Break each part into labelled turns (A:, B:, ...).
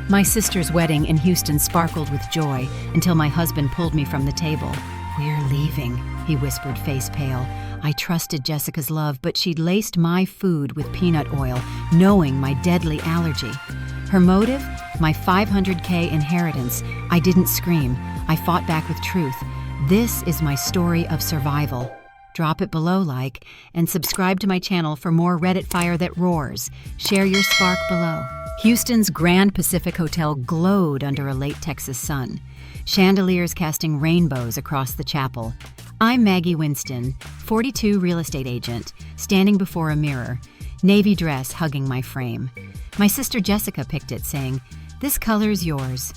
A: My sister's wedding in Houston sparkled with joy until my husband pulled me from the table. "We're leaving," he whispered, face pale. I trusted Jessica's love, but she'd laced my food with peanut oil, knowing my deadly allergy. Her motive? My $500K inheritance. I didn't scream. I fought back with truth. This is my story of survival. Drop it below, like, and subscribe to my channel for more Reddit fire that roars. Share your spark below. Houston's Grand Pacific Hotel glowed under a late Texas sun, chandeliers casting rainbows across the chapel. I'm Maggie Winston, 42 real estate agent, standing before a mirror, navy dress hugging my frame. My sister Jessica picked it, saying, "This color's yours."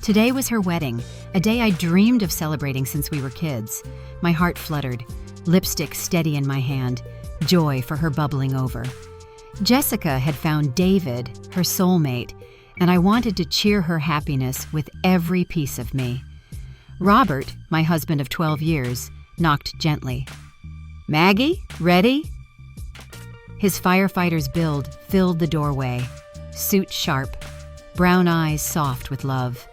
A: Today was her wedding, a day I dreamed of celebrating since we were kids. My heart fluttered, lipstick steady in my hand, joy for her bubbling over. Jessica had found David, her soulmate, and I wanted to cheer her happiness with every piece of me. Robert, my husband of 12 years, knocked gently. "Maggie, ready?" His firefighter's build filled the doorway, suit sharp, brown eyes soft with love.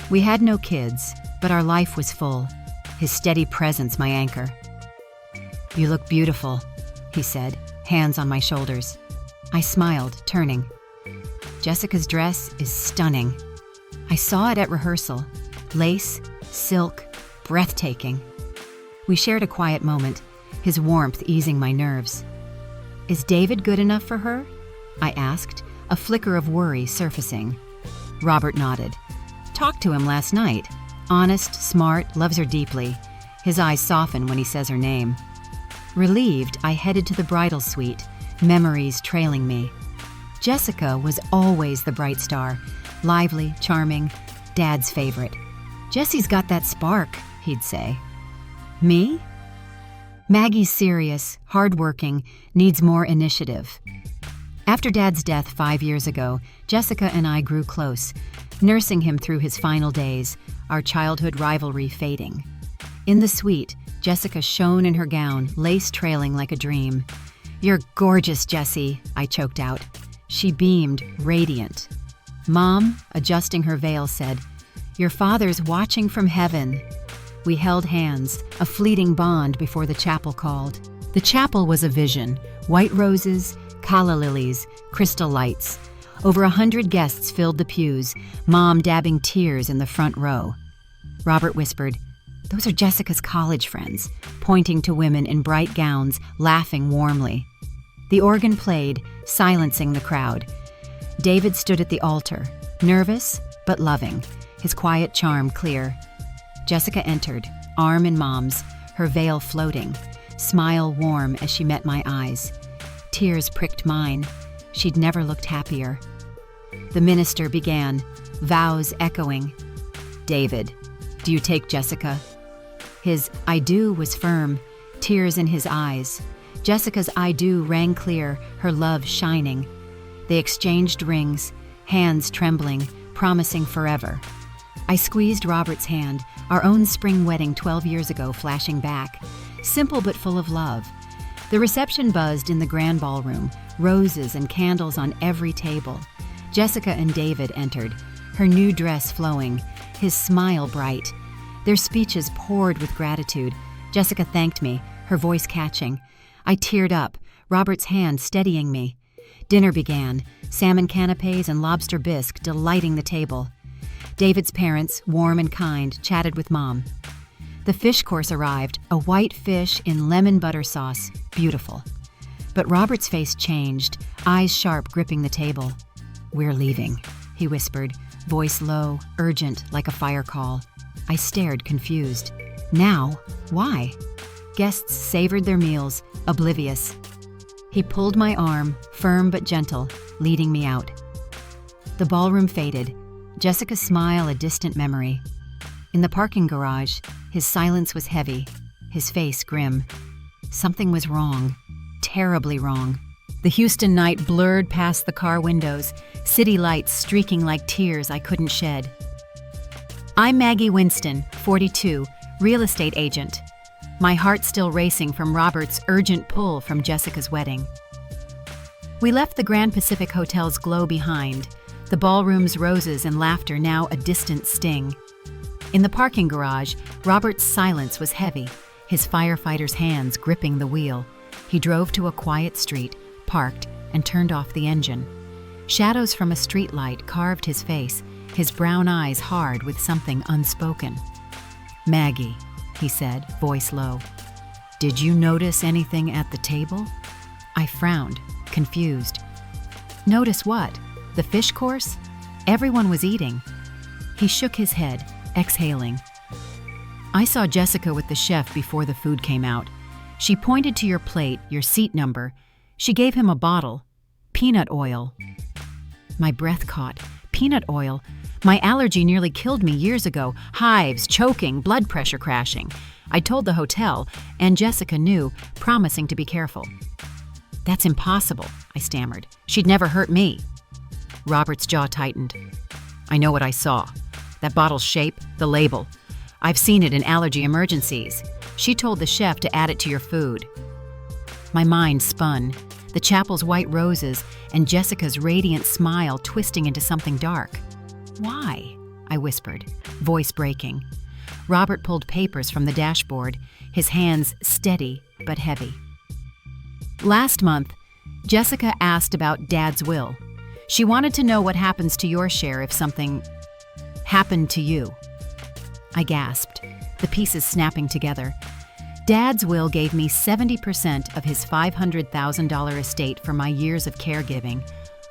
A: We had no kids, but our life was full, his steady presence my anchor. "You look beautiful," he said, hands on my shoulders. I smiled, turning. Jessica's dress is stunning. I saw it at rehearsal. Lace, silk, breathtaking. We shared a quiet moment, his warmth easing my nerves. "Is David good enough for her?" I asked, a flicker of worry surfacing. Robert nodded. "Talked to him last night. Honest, smart, loves her deeply." His eyes soften when he says her name. Relieved, I headed to the bridal suite, memories trailing me. Jessica was always the bright star, lively, charming, Dad's favorite. "Jessie's got that spark," he'd say. Me? Maggie's serious, hardworking, needs more initiative. After Dad's death 5 years ago, Jessica and I grew close, nursing him through his final days, our childhood rivalry fading. In the suite, Jessica shone in her gown, lace trailing like a dream. "You're gorgeous, Jessie," I choked out. She beamed, radiant. Mom, adjusting her veil, said, "Your father's watching from heaven." We held hands, a fleeting bond before the chapel called. The chapel was a vision, white roses, calla lilies, crystal lights. Over 100 guests filled the pews, Mom dabbing tears in the front row. Robert whispered, "Those are Jessica's college friends," pointing to women in bright gowns, laughing warmly. The organ played, silencing the crowd. David stood at the altar, nervous but loving, his quiet charm clear. Jessica entered, arm in Mom's, her veil floating, smile warm as she met my eyes. Tears pricked mine. She'd never looked happier. The minister began, vows echoing. "David, do you take Jessica?" His "I do" was firm, tears in his eyes. Jessica's "I do" rang clear, her love shining. They exchanged rings, hands trembling, promising forever. I squeezed Robert's hand, our own spring wedding 12 years ago flashing back, simple but full of love. The reception buzzed in the grand ballroom, roses and candles on every table. Jessica and David entered, her new dress flowing, his smile bright. Their speeches poured with gratitude. Jessica thanked me, her voice catching. I teared up, Robert's hand steadying me. Dinner began, salmon canapes and lobster bisque delighting the table. David's parents, warm and kind, chatted with Mom. The fish course arrived, a white fish in lemon butter sauce, beautiful. But Robert's face changed, eyes sharp gripping the table. "We're leaving," he whispered, voice low, urgent like a fire call. I stared, confused. Now? Why? Guests savored their meals, oblivious. He pulled my arm, firm but gentle, leading me out. The ballroom faded, Jessica's smile a distant memory. In the parking garage, his silence was heavy, his face grim. Something was wrong, terribly wrong. The Houston night blurred past the car windows, city lights streaking like tears I couldn't shed. I'm Maggie Winston, 42, real estate agent. My heart still racing from Robert's urgent pull from Jessica's wedding. We left the Grand Pacific Hotel's glow behind, the ballroom's roses and laughter now a distant sting. In the parking garage, Robert's silence was heavy, his firefighter's hands gripping the wheel. He drove to a quiet street, parked, and turned off the engine. Shadows from a streetlight carved his face, his brown eyes hard with something unspoken. "Maggie," he said, voice low. "Did you notice anything at the table?" I frowned, confused. Notice what? The fish course? Everyone was eating. He shook his head, exhaling. "I saw Jessica with the chef before the food came out. She pointed to your plate, your seat number. She gave him a bottle. Peanut oil." My breath caught. Peanut oil? My allergy nearly killed me years ago. Hives, choking, blood pressure crashing. I told the hotel, and Jessica knew, promising to be careful. "That's impossible," I stammered. "She'd never hurt me." Robert's jaw tightened. "I know what I saw. That bottle's shape, the label. I've seen it in allergy emergencies. She told the chef to add it to your food." My mind spun. The chapel's white roses and Jessica's radiant smile twisting into something dark. "Why?" I whispered, voice breaking. Robert pulled papers from the dashboard, his hands steady but heavy. "Last month, Jessica asked about Dad's will. She wanted to know what happens to your share if something happened to you." I gasped, the pieces snapping together. Dad's will gave me 70% of his $500,000 estate for my years of caregiving.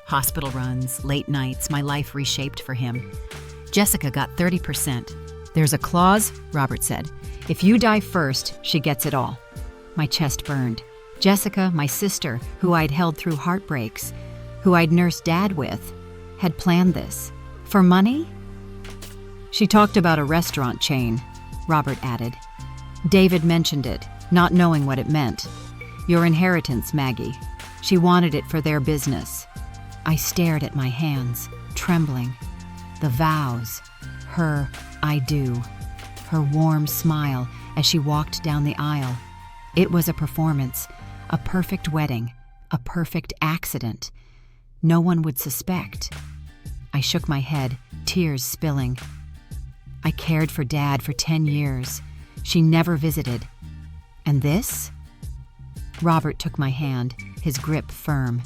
A: Hospital runs, late nights, my life reshaped for him. Jessica got 30%. "There's a clause," Robert said. "If you die first, she gets it all." My chest burned. Jessica, my sister, who I'd held through heartbreaks, who I'd nursed Dad with, had planned this. For money? "She talked about a restaurant chain," Robert added. "David mentioned it, not knowing what it meant. Your inheritance, Maggie. She wanted it for their business." I stared at my hands, trembling. The vows, her "I do," her warm smile as she walked down the aisle. It was a performance, a perfect wedding, a perfect accident. No one would suspect. I shook my head, tears spilling. I cared for Dad for 10 years. She never visited. And this? Robert took my hand, his grip firm.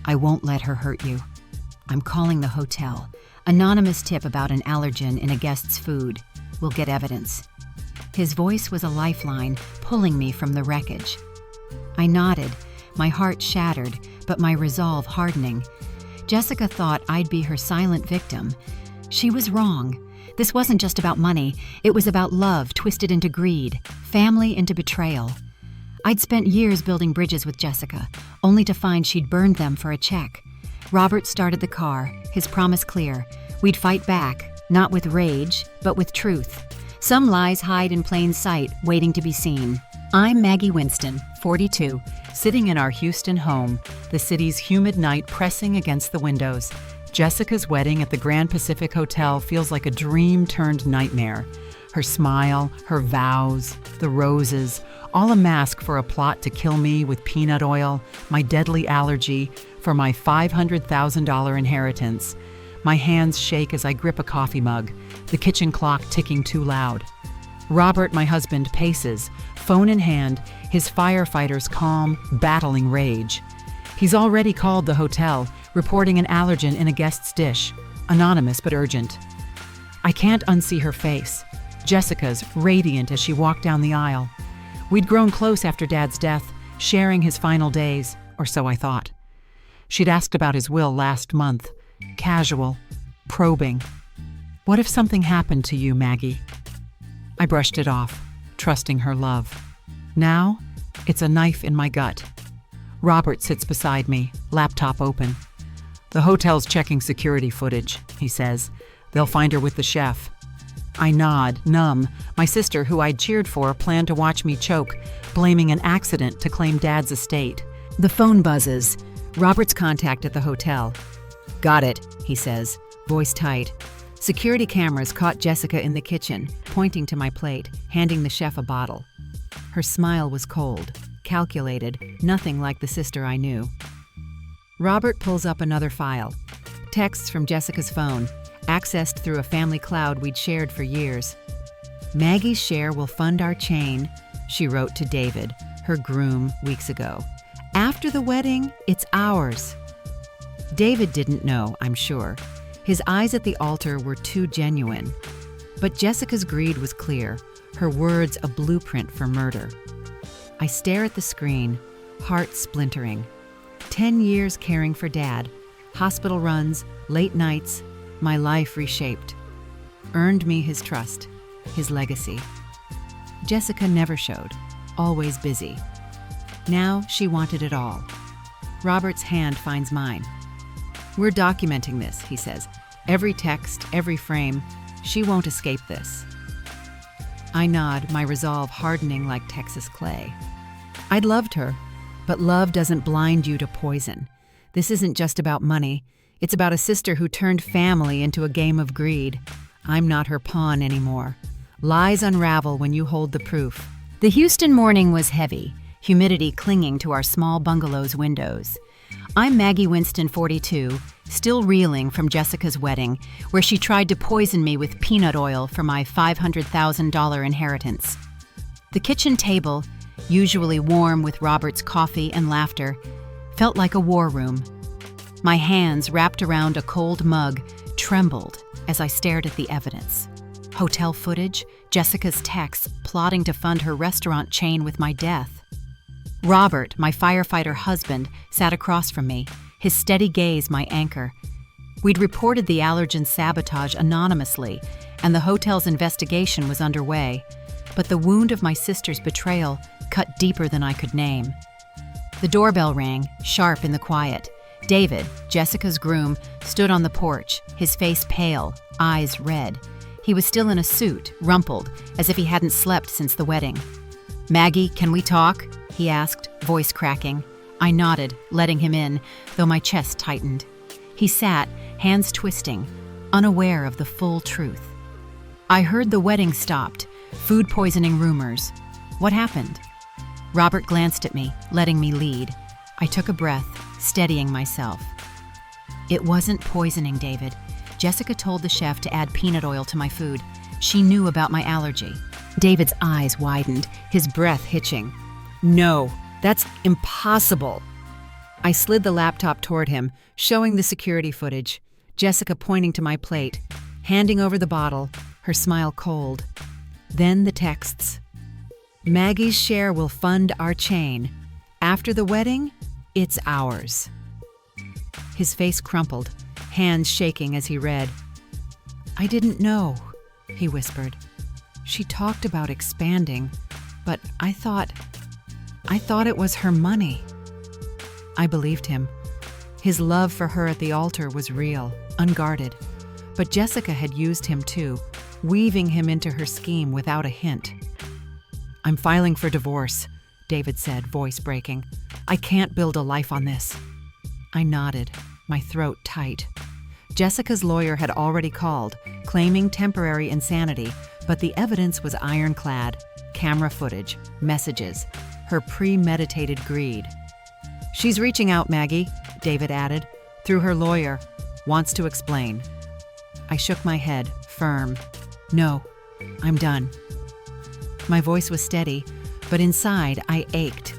A: "I won't let her hurt you. I'm calling the hotel. Anonymous tip about an allergen in a guest's food. We'll get evidence." His voice was a lifeline, pulling me from the wreckage. I nodded, my heart shattered, but my resolve hardening. Jessica thought I'd be her silent victim. She was wrong. This wasn't just about money. It was about love twisted into greed, family into betrayal. I'd spent years building bridges with Jessica, only to find she'd burned them for a check. Robert started the car, his promise clear. We'd fight back, not with rage, but with truth. Some lies hide in plain sight, waiting to be seen. I'm Maggie Winston, 42, sitting in our Houston home, the city's humid night pressing against the windows. Jessica's wedding at the Grand Pacific Hotel feels like a dream turned nightmare. Her smile, her vows, the roses, all a mask for a plot to kill me with peanut oil, my deadly allergy, for my $500,000 inheritance. My hands shake as I grip a coffee mug, the kitchen clock ticking too loud. Robert, my husband, paces, phone in hand, his firefighter's calm, battling rage. He's already called the hotel, reporting an allergen in a guest's dish, anonymous but urgent. I can't unsee her face, Jessica's, radiant as she walked down the aisle. We'd grown close after Dad's death, sharing his final days, or so I thought. She'd asked about his will last month, casual, probing. "What if something happened to you, Maggie?" I brushed it off, trusting her love. Now, it's a knife in my gut. Robert sits beside me, laptop open. "The hotel's checking security footage," he says. "They'll find her with the chef." I nod, numb. My sister, who I'd cheered for, planned to watch me choke, blaming an accident to claim Dad's estate. The phone buzzes. Robert's contact at the hotel. "Got it," he says, voice tight. Security cameras caught Jessica in the kitchen, pointing to my plate, handing the chef a bottle. Her smile was cold, calculated, nothing like the sister I knew. Robert pulls up another file. Texts from Jessica's phone, accessed through a family cloud we'd shared for years. "Maggie's share will fund our chain," she wrote to David, her groom, weeks ago. "After the wedding, it's ours." David didn't know, I'm sure. His eyes at the altar were too genuine. But Jessica's greed was clear, her words a blueprint for murder. I stare at the screen, heart splintering. 10 years caring for Dad, hospital runs, late nights, my life reshaped. Earned me his trust, his legacy. Jessica never showed, always busy. Now she wanted it all. Robert's hand finds mine. "We're documenting this," he says. "Every text, every frame. She won't escape this." I nod, my resolve hardening like Texas clay. I'd loved her, but love doesn't blind you to poison. This isn't just about money. It's about a sister who turned family into a game of greed. I'm not her pawn anymore. Lies unravel when you hold the proof. The Houston morning was heavy, humidity clinging to our small bungalow's windows. I'm Maggie Winston, 42, still reeling from Jessica's wedding, where she tried to poison me with peanut oil for my $500,000 inheritance. The kitchen table, usually warm with Robert's coffee and laughter, felt like a war room. My hands, wrapped around a cold mug, trembled as I stared at the evidence. Hotel footage, Jessica's texts plotting to fund her restaurant chain with my death. Robert, my firefighter husband, sat across from me, his steady gaze my anchor. We'd reported the allergen sabotage anonymously, and the hotel's investigation was underway, but the wound of my sister's betrayal cut deeper than I could name. The doorbell rang, sharp in the quiet. David, Jessica's groom, stood on the porch, his face pale, eyes red. He was still in a suit, rumpled, as if he hadn't slept since the wedding. "Maggie, can we talk?" he asked, voice cracking. I nodded, letting him in, though my chest tightened. He sat, hands twisting, unaware of the full truth. "I heard the wedding stopped. Food poisoning rumors. What happened?" Robert glanced at me, letting me lead. I took a breath, steadying myself. "It wasn't poisoning, David. Jessica told the chef to add peanut oil to my food. She knew about my allergy." David's eyes widened, his breath hitching. "No, that's impossible." I slid the laptop toward him, showing the security footage. Jessica pointing to my plate, handing over the bottle, her smile cold. Then the texts. "Maggie's share will fund our chain. After the wedding, it's ours." His face crumpled, hands shaking as he read. "I didn't know," he whispered. "She talked about expanding, but I thought it was her money." I believed him. His love for her at the altar was real, unguarded. But Jessica had used him too, weaving him into her scheme without a hint. "I'm filing for divorce," David said, voice breaking. "I can't build a life on this." I nodded, my throat tight. Jessica's lawyer had already called, claiming temporary insanity, but the evidence was ironclad. Camera footage, messages, her premeditated greed. "She's reaching out, Maggie," David added, "through her lawyer. Wants to explain." I shook my head, firm. "No, I'm done." My voice was steady, but inside I ached.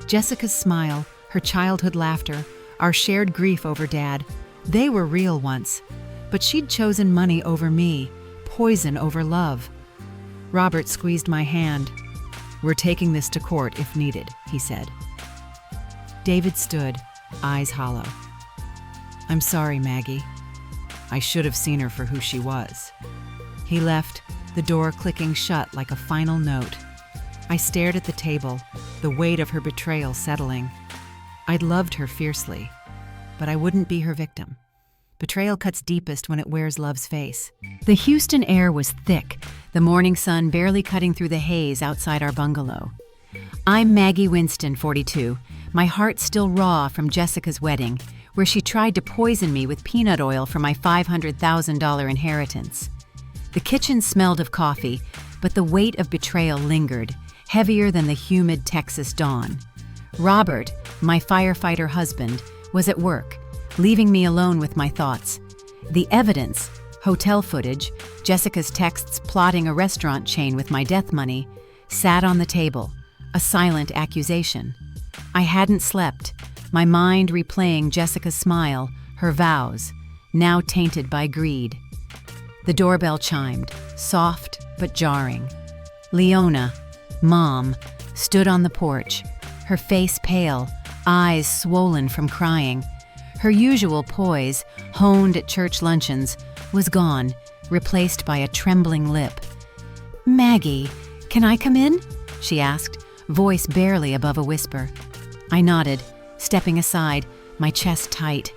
A: Jessica's smile, her childhood laughter, our shared grief over Dad, they were real once. But she'd chosen money over me, poison over love. Robert squeezed my hand. "We're taking this to court if needed," he said. David stood, eyes hollow. "I'm sorry, Maggie. I should have seen her for who she was." He left, the door clicking shut like a final note. I stared at the table, the weight of her betrayal settling. I'd loved her fiercely, but I wouldn't be her victim. Betrayal cuts deepest when it wears love's face. The Houston air was thick, the morning sun barely cutting through the haze outside our bungalow. I'm Maggie Winston, 42, my heart still raw from Jessica's wedding, where she tried to poison me with peanut oil for my $500,000 inheritance. The kitchen smelled of coffee, but the weight of betrayal lingered, heavier than the humid Texas dawn. Robert, my firefighter husband, was at work, leaving me alone with my thoughts. The evidence, hotel footage, Jessica's texts plotting a restaurant chain with my death money, sat on the table, a silent accusation. I hadn't slept, my mind replaying Jessica's smile, her vows, now tainted by greed. The doorbell chimed, soft but jarring. Leona, Mom, stood on the porch, her face pale, eyes swollen from crying. Her usual poise, honed at church luncheons, was gone, replaced by a trembling lip. "Maggie, can I come in?" she asked, voice barely above a whisper. I nodded, stepping aside, my chest tight.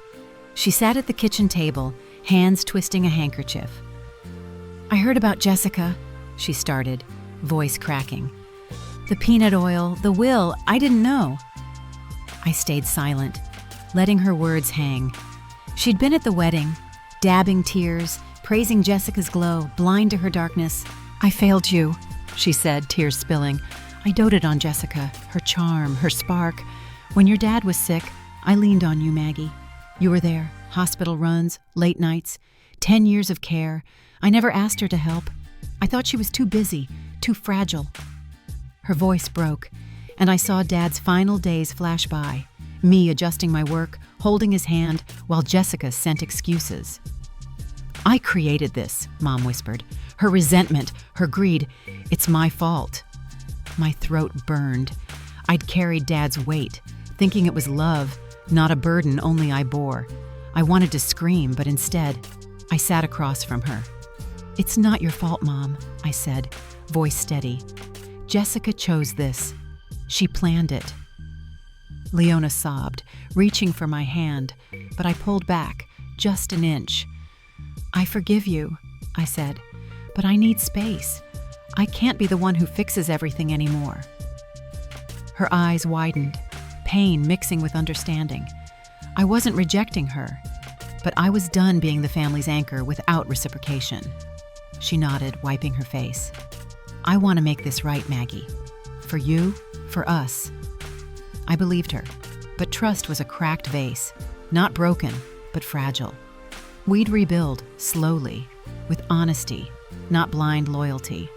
A: She sat at the kitchen table, hands twisting a handkerchief. "I heard about Jessica," she started, voice cracking. "The peanut oil, the will, I didn't know." I stayed silent, letting her words hang. She'd been at the wedding, dabbing tears, praising Jessica's glow, blind to her darkness. "I failed you," she said, tears spilling. "I doted on Jessica, her charm, her spark. When your dad was sick, I leaned on you, Maggie. You were there, hospital runs, late nights, 10 years of care. I never asked her to help. I thought she was too busy, too fragile." Her voice broke, and I saw Dad's final days flash by, me adjusting my work, holding his hand, while Jessica sent excuses. "I created this," Mom whispered. "Her resentment, her greed, it's my fault." My throat burned. I'd carried Dad's weight, thinking it was love, not a burden only I bore. I wanted to scream, but instead, I sat across from her. "It's not your fault, Mom," I said, voice steady. "Jessica chose this. She planned it." Leona sobbed, reaching for my hand, but I pulled back, just an inch. "I forgive you," I said, "but I need space. I can't be the one who fixes everything anymore." Her eyes widened, pain mixing with understanding. I wasn't rejecting her, but I was done being the family's anchor without reciprocation. She nodded, wiping her face. "I want to make this right, Maggie. For you, for us." I believed her, but trust was a cracked vase, not broken, but fragile. We'd rebuild, slowly, with honesty, not blind loyalty.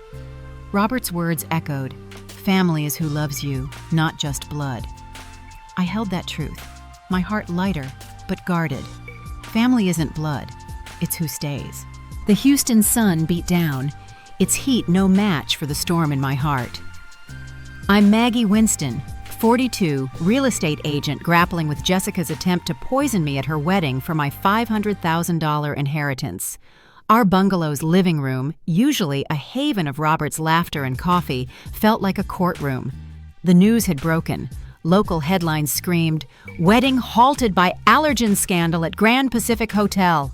A: Robert's words echoed, "Family is who loves you, not just blood." I held that truth, my heart lighter, but guarded. Family isn't blood, it's who stays. The Houston sun beat down, its heat no match for the storm in my heart. I'm Maggie Winston, 42, real estate agent grappling with Jessica's attempt to poison me at her wedding for my $500,000 inheritance. Our bungalow's living room, usually a haven of Robert's laughter and coffee, felt like a courtroom. The news had broken. Local headlines screamed, "Wedding halted by allergen scandal at Grand Pacific Hotel."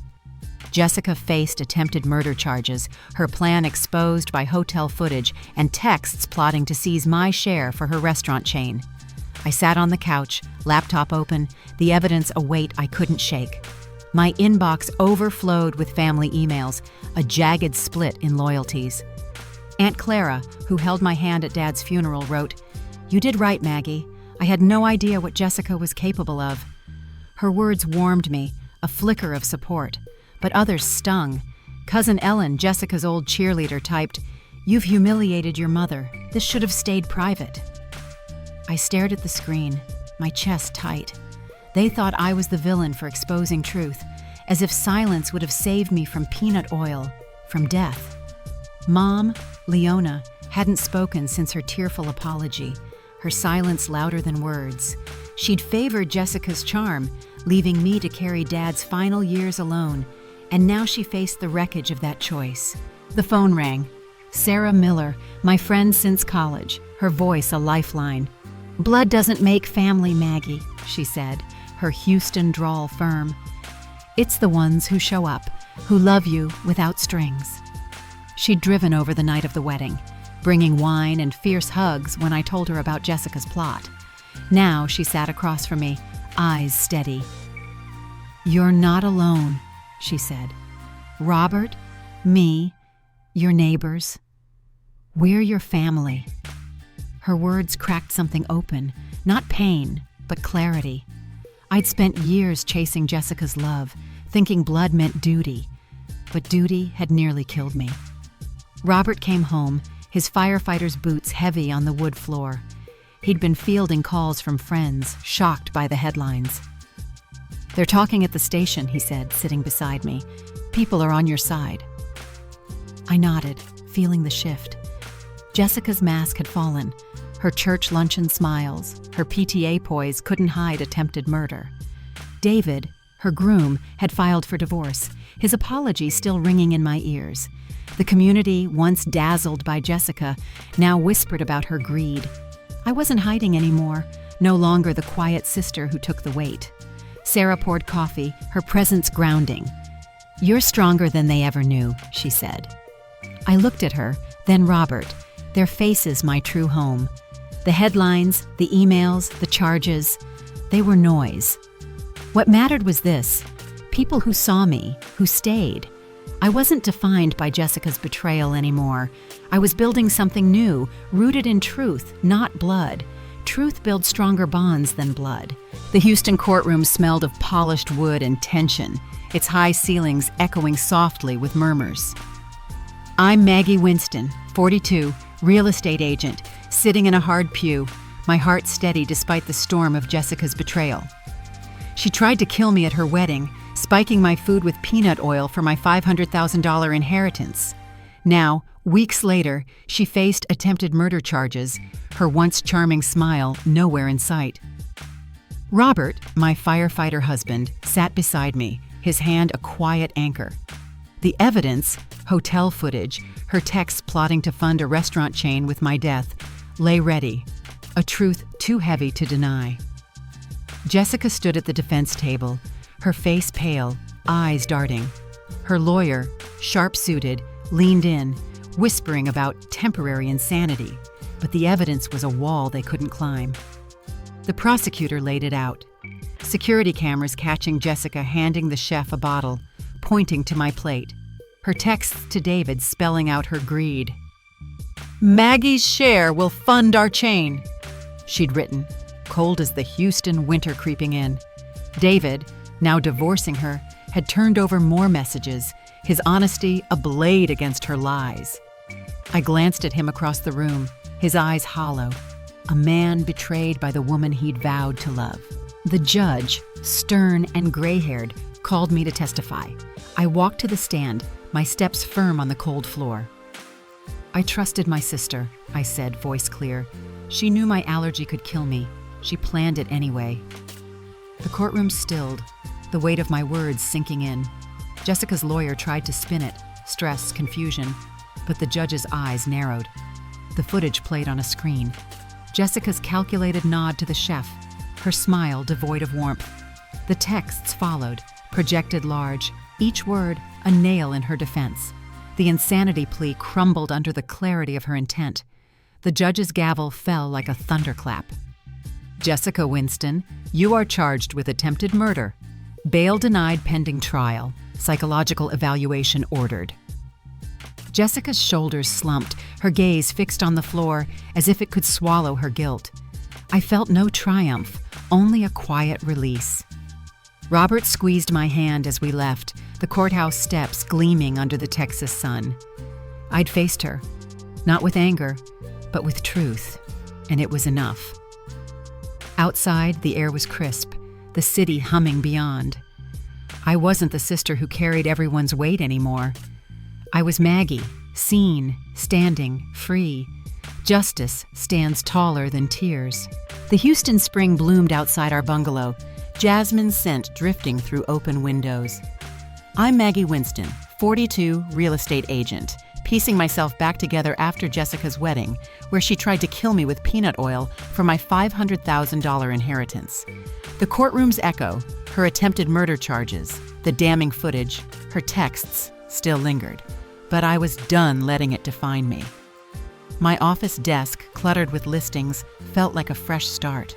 A: Jessica faced attempted murder charges, her plan exposed by hotel footage and texts plotting to seize my share for her restaurant chain. I sat on the couch, laptop open, the evidence a weight I couldn't shake. My inbox overflowed with family emails, a jagged split in loyalties. Aunt Clara, who held my hand at Dad's funeral, wrote, "You did right, Maggie. I had no idea what Jessica was capable of." Her words warmed me, a flicker of support, but others stung. Cousin Ellen, Jessica's old cheerleader, typed, "You've humiliated your mother. This should have stayed private." I stared at the screen, my chest tight. They thought I was the villain for exposing truth, as if silence would have saved me from peanut oil, from death. Mom, Leona, hadn't spoken since her tearful apology, her silence louder than words. She'd favored Jessica's charm, leaving me to carry Dad's final years alone, and now she faced the wreckage of that choice. The phone rang. Sarah Miller, my friend since college, her voice a lifeline. "Blood doesn't make family, Maggie," she said, her Houston drawl firm. "It's the ones who show up, who love you without strings." She'd driven over the night of the wedding, bringing wine and fierce hugs when I told her about Jessica's plot. Now she sat across from me, eyes steady. "You're not alone," she said. "Robert, me, your neighbors, we're your family." Her words cracked something open, not pain, but clarity. I'd spent years chasing Jessica's love, thinking blood meant duty. But duty had nearly killed me. Robert came home, his firefighter's boots heavy on the wood floor. He'd been fielding calls from friends, shocked by the headlines. "They're talking at the station," he said, sitting beside me. "People are on your side." I nodded, feeling the shift. Jessica's mask had fallen. Her church luncheon smiles, her PTA poise couldn't hide attempted murder. David, her groom, had filed for divorce, his apology still ringing in my ears. The community, once dazzled by Jessica, now whispered about her greed. I wasn't hiding anymore, no longer the quiet sister who took the weight. Sarah poured coffee, her presence grounding. "You're stronger than they ever knew," she said. I looked at her, then Robert, their faces my true home. The headlines, the emails, the charges, they were noise. What mattered was this: people who saw me, who stayed. I wasn't defined by Jessica's betrayal anymore. I was building something new, rooted in truth, not blood. Truth builds stronger bonds than blood. The Houston courtroom smelled of polished wood and tension, its high ceilings echoing softly with murmurs. I'm Maggie Winston, 42, real estate agent, sitting in a hard pew, my heart steady despite the storm of Jessica's betrayal. She tried to kill me at her wedding, spiking my food with peanut oil for my $500,000 inheritance. Now, weeks later, she faced attempted murder charges, her once charming smile nowhere in sight. Robert, my firefighter husband, sat beside me, his hand a quiet anchor. The evidence, hotel footage, her texts plotting to fund a restaurant chain with my death, lay ready, a truth too heavy to deny. Jessica stood at the defense table, her face pale, eyes darting. Her lawyer, sharp-suited, leaned in, whispering about temporary insanity, but the evidence was a wall they couldn't climb. The prosecutor laid it out. Security cameras catching Jessica handing the chef a bottle, pointing to my plate. Her texts to David spelling out her greed. "Maggie's share will fund our chain," she'd written, cold as the Houston winter creeping in. David, now divorcing her, had turned over more messages, his honesty a blade against her lies. I glanced at him across the room, his eyes hollow, a man betrayed by the woman he'd vowed to love. The judge, stern and gray-haired, called me to testify. I walked to the stand, my steps firm on the cold floor. "I trusted my sister," I said, voice clear. "She knew my allergy could kill me. She planned it anyway." The courtroom stilled, the weight of my words sinking in. Jessica's lawyer tried to spin it, stress, confusion, but the judge's eyes narrowed. The footage played on a screen. Jessica's calculated nod to the chef, her smile devoid of warmth. The texts followed, projected large, each word a nail in her defense. The insanity plea crumbled under the clarity of her intent. The judge's gavel fell like a thunderclap. "Jessica Winston, you are charged with attempted murder. Bail denied pending trial. Psychological evaluation ordered." Jessica's shoulders slumped, her gaze fixed on the floor as if it could swallow her guilt. I felt no triumph, only a quiet release. Robert squeezed my hand as we left, the courthouse steps gleaming under the Texas sun. I'd faced her, not with anger, but with truth, and it was enough. Outside, the air was crisp, the city humming beyond. I wasn't the sister who carried everyone's weight anymore. I was Maggie, seen, standing, free. Justice stands taller than tears. The Houston spring bloomed outside our bungalow, jasmine scent drifting through open windows. I'm Maggie Winston, 42, real estate agent, piecing myself back together after Jessica's wedding, where she tried to kill me with peanut oil for my $500,000 inheritance. The courtroom's echo, her attempted murder charges, the damning footage, her texts still lingered. But I was done letting it define me. My office desk, cluttered with listings, felt like a fresh start.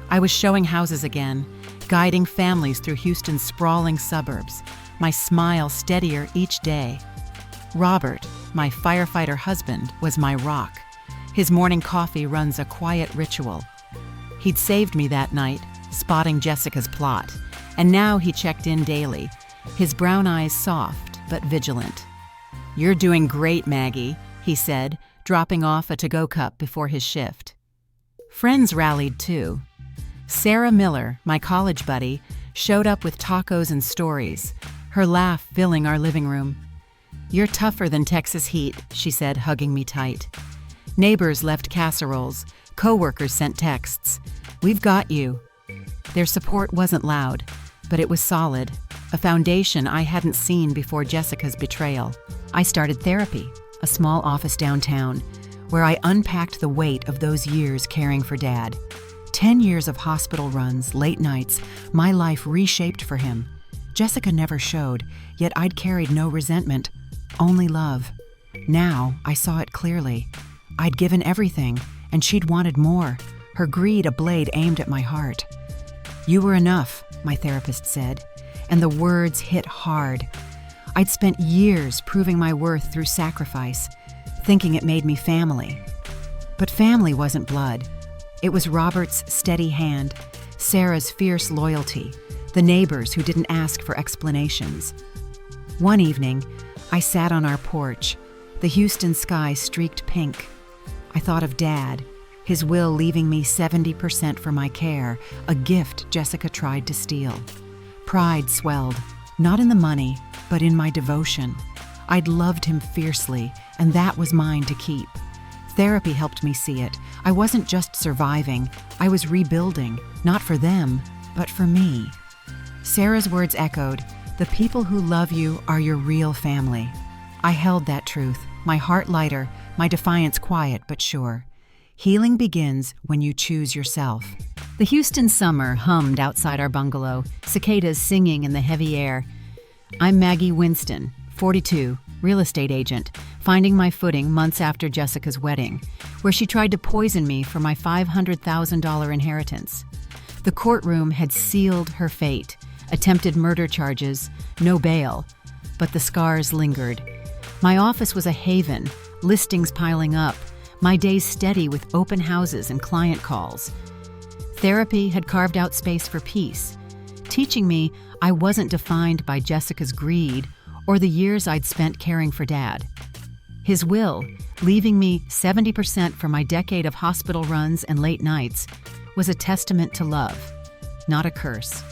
A: I was showing houses again, guiding families through Houston's sprawling suburbs, my smile steadier each day. Robert, my firefighter husband, was my rock. His morning coffee runs a quiet ritual. He'd saved me that night, spotting Jessica's plot, and now he checked in daily, his brown eyes soft but vigilant. "You're doing great, Maggie," he said, dropping off a to-go cup before his shift. Friends rallied too. Sarah Miller, my college buddy, showed up with tacos and stories, her laugh filling our living room. "You're tougher than Texas heat," she said, hugging me tight. Neighbors left casseroles, co-workers sent texts. "We've got you." Their support wasn't loud, but it was solid, a foundation I hadn't seen before Jessica's betrayal. I started therapy, a small office downtown, where I unpacked the weight of those years caring for Dad. 10 years of hospital runs, late nights, my life reshaped for him. Jessica never showed, yet I'd carried no resentment, only love. Now I saw it clearly. I'd given everything, and she'd wanted more, her greed a blade aimed at my heart. "You were enough," my therapist said, and the words hit hard. I'd spent years proving my worth through sacrifice, thinking it made me family. But family wasn't blood. It was Robert's steady hand, Sarah's fierce loyalty, the neighbors who didn't ask for explanations. One evening, I sat on our porch, the Houston sky streaked pink. I thought of Dad, his will leaving me 70% for my care, a gift Jessica tried to steal. Pride swelled, not in the money, but in my devotion. I'd loved him fiercely, and that was mine to keep. Therapy helped me see it. I wasn't just surviving, I was rebuilding, not for them, but for me. Sarah's words echoed, "The people who love you are your real family." I held that truth, my heart lighter, my defiance quiet but sure. Healing begins when you choose yourself. The Houston summer hummed outside our bungalow, cicadas singing in the heavy air. I'm Maggie Winston, 42, real estate agent, finding my footing months after Jessica's wedding, where she tried to poison me for my $500,000 inheritance. The courtroom had sealed her fate, attempted murder charges, no bail, but the scars lingered. My office was a haven, listings piling up, my days steady with open houses and client calls. Therapy had carved out space for peace, teaching me I wasn't defined by Jessica's greed or the years I'd spent caring for Dad. His will, leaving me 70% for my decade of hospital runs and late nights, was a testament to love, not a curse.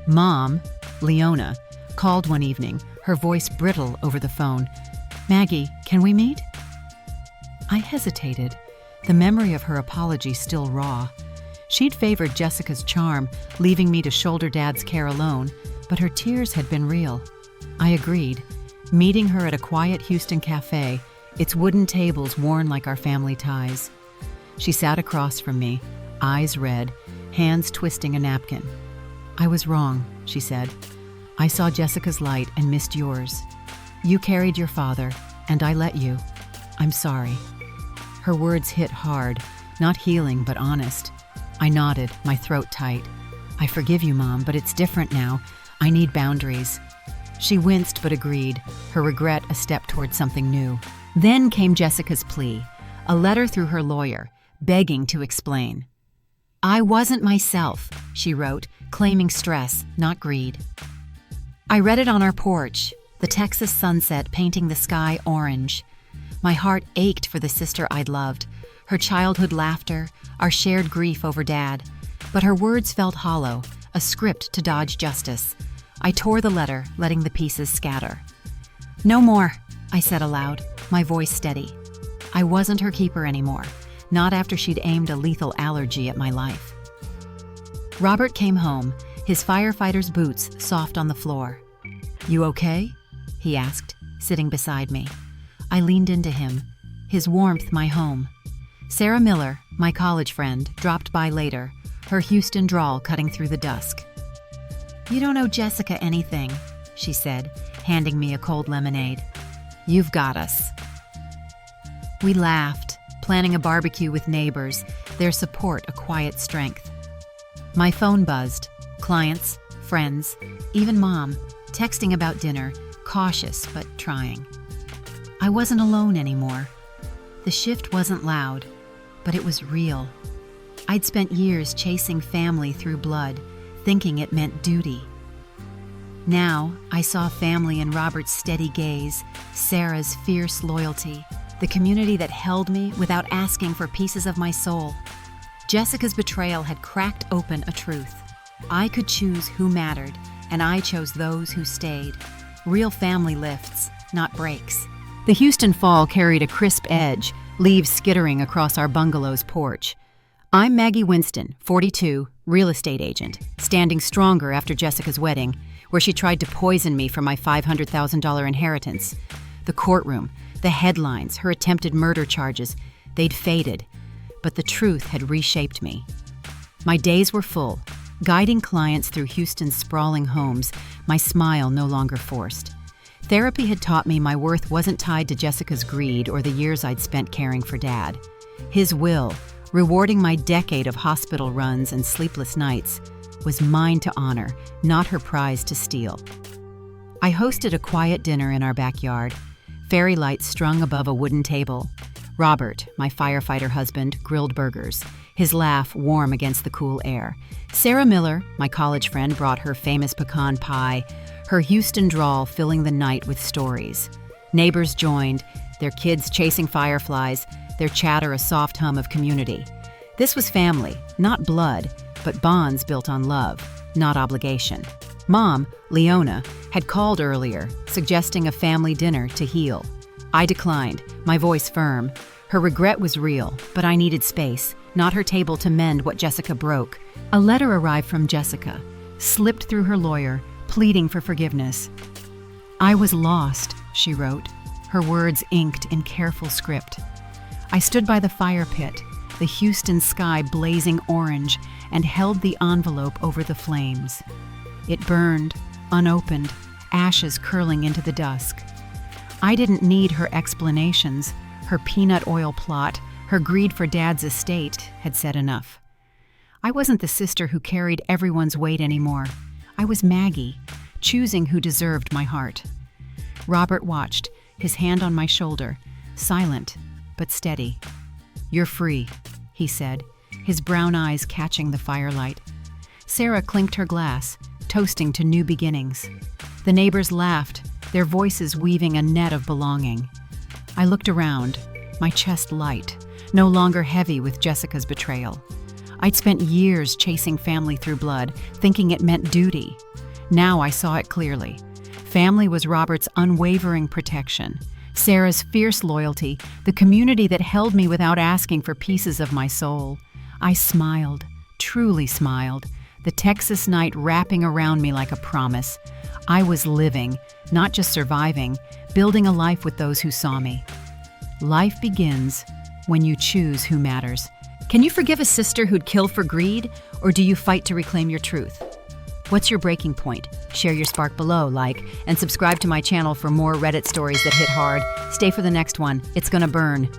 A: Mom, Leona, called one evening, her voice brittle over the phone. "Maggie, can we meet?" I hesitated, the memory of her apology still raw. She'd favored Jessica's charm, leaving me to shoulder Dad's care alone, but her tears had been real. I agreed, meeting her at a quiet Houston cafe, its wooden tables worn like our family ties. She sat across from me, eyes red, hands twisting a napkin. "I was wrong," she said. "I saw Jessica's light and missed yours. You carried your father, and I let you. I'm sorry." Her words hit hard, not healing but honest. I nodded, my throat tight. "I forgive you, Mom, but it's different now. I need boundaries." She winced but agreed, her regret a step toward something new. Then came Jessica's plea, a letter through her lawyer, begging to explain. "I wasn't myself," she wrote, claiming stress, not greed. I read it on our porch, the Texas sunset painting the sky orange. My heart ached for the sister I'd loved, her childhood laughter, our shared grief over Dad. But her words felt hollow, a script to dodge justice. I tore the letter, letting the pieces scatter. "No more," I said aloud, my voice steady. I wasn't her keeper anymore, not after she'd aimed a lethal allergy at my life. Robert came home, his firefighter's boots soft on the floor. "You okay?" he asked, sitting beside me. I leaned into him, his warmth my home. Sarah Miller, my college friend, dropped by later, her Houston drawl cutting through the dusk. "You don't owe Jessica anything," she said, handing me a cold lemonade. "You've got us." We laughed, planning a barbecue with neighbors, their support a quiet strength. My phone buzzed, clients, friends, even Mom, texting about dinner, cautious but trying. I wasn't alone anymore. The shift wasn't loud, but it was real. I'd spent years chasing family through blood, thinking it meant duty. Now, I saw family in Robert's steady gaze, Sarah's fierce loyalty, the community that held me without asking for pieces of my soul. Jessica's betrayal had cracked open a truth. I could choose who mattered, and I chose those who stayed. Real family lifts, not breaks. The Houston fall carried a crisp edge, leaves skittering across our bungalow's porch. I'm Maggie Winston, 42, real estate agent, standing stronger after Jessica's wedding, where she tried to poison me for my $500,000 inheritance. The courtroom, the headlines, her attempted murder charges, they'd faded, but the truth had reshaped me. My days were full, guiding clients through Houston's sprawling homes, my smile no longer forced. Therapy had taught me my worth wasn't tied to Jessica's greed or the years I'd spent caring for Dad. His will, rewarding my decade of hospital runs and sleepless nights, was mine to honor, not her prize to steal. I hosted a quiet dinner in our backyard, fairy lights strung above a wooden table. Robert, my firefighter husband, grilled burgers, his laugh warm against the cool air. Sarah Miller, my college friend, brought her famous pecan pie, her Houston drawl filling the night with stories. Neighbors joined, their kids chasing fireflies, their chatter a soft hum of community. This was family, not blood, but bonds built on love, not obligation. Mom, Leona, had called earlier, suggesting a family dinner to heal. I declined, my voice firm. Her regret was real, but I needed space, not her table to mend what Jessica broke. A letter arrived from Jessica, slipped through her lawyer, pleading for forgiveness. I was lost, she wrote, her words inked in careful script. I stood by the fire pit, the Houston sky blazing orange, and held the envelope over the flames. It burned, unopened, ashes curling into the dusk. I didn't need her explanations. Her peanut oil plot, her greed for Dad's estate had said enough. I wasn't the sister who carried everyone's weight anymore. I was Maggie, choosing who deserved my heart. Robert watched, his hand on my shoulder, silent but steady. "You're free," he said, his brown eyes catching the firelight. Sarah clinked her glass, toasting to new beginnings. The neighbors laughed, their voices weaving a net of belonging. I looked around, my chest light, no longer heavy with Jessica's betrayal. I'd spent years chasing family through blood, thinking it meant duty. Now I saw it clearly. Family was Robert's unwavering protection, Sarah's fierce loyalty, the community that held me without asking for pieces of my soul. I smiled, truly smiled, the Texas night wrapping around me like a promise. I was living, not just surviving, building a life with those who saw me. Life begins when you choose who matters. Can you forgive a sister who'd kill for greed, or do you fight to reclaim your truth? What's your breaking point? Share your spark below, like, and subscribe to my channel for more Reddit stories that hit hard. Stay for the next one. It's gonna burn.